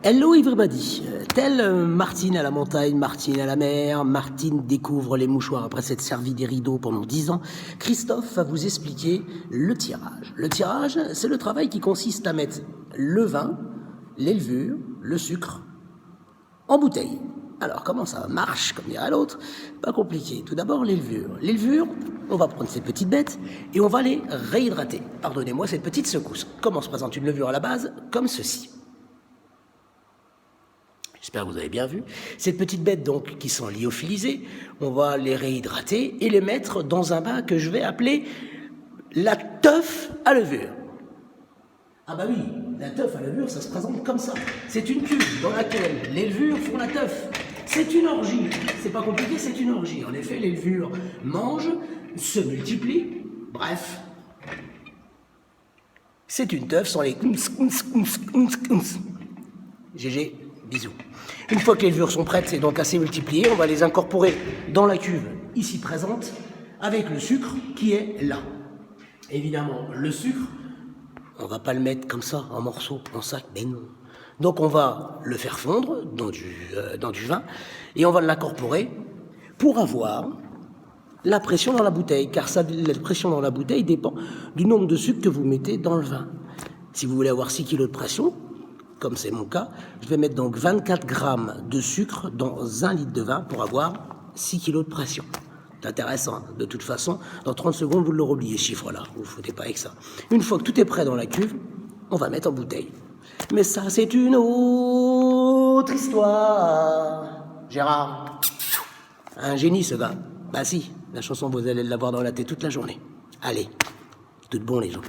Hello everybody. Telle Martine à la montagne, Martine à la mer, Martine découvre les mouchoirs après s'être servi des rideaux pendant 10 ans, Christophe va vous expliquer le tirage. Le tirage, c'est le travail qui consiste à mettre le vin, les levures, le sucre en bouteille. Alors comment ça marche, comme dirait l'autre? Pas compliqué. Tout d'abord les levures. Les levures, on va prendre ces petites bêtes et on va les réhydrater. Pardonnez-moi cette petite secousse. Comment se présente une levure à la base? Comme ceci. J'espère que vous avez bien vu. Ces petites bêtes donc qui sont lyophilisées, on va les réhydrater et les mettre dans un bain que je vais appeler la teuf à levure. Ah bah oui, la teuf à levure, ça se présente comme ça. C'est une cuve dans laquelle les levures font la teuf. C'est une orgie. C'est pas compliqué, c'est une orgie. En effet, les levures mangent, se multiplient, bref. C'est une teuf sans les... GG. Bisous. Une fois que les levures sont prêtes et donc assez multipliées, on va les incorporer dans la cuve ici présente avec le sucre qui est là. Évidemment, le sucre, on ne va pas le mettre comme ça en morceaux, en sac, mais non. Donc on va le faire fondre dans du vin et on va l'incorporer pour avoir la pression dans la bouteille, car la pression dans la bouteille dépend du nombre de sucre que vous mettez dans le vin. Si vous voulez avoir 6 kg de pression, comme c'est mon cas, je vais mettre donc 24 grammes de sucre dans 1 litre de vin pour avoir 6 kg de pression. C'est intéressant, de toute façon, dans 30 secondes, vous l'aurez oublié, ce chiffre-là, vous ne vous foutez pas avec ça. Une fois que tout est prêt dans la cuve, on va mettre en bouteille. Mais ça, c'est une autre histoire. Gérard, un génie ce gars. Bah si, la chanson, vous allez l'avoir dans la tête toute la journée. Allez, tout bon les gens.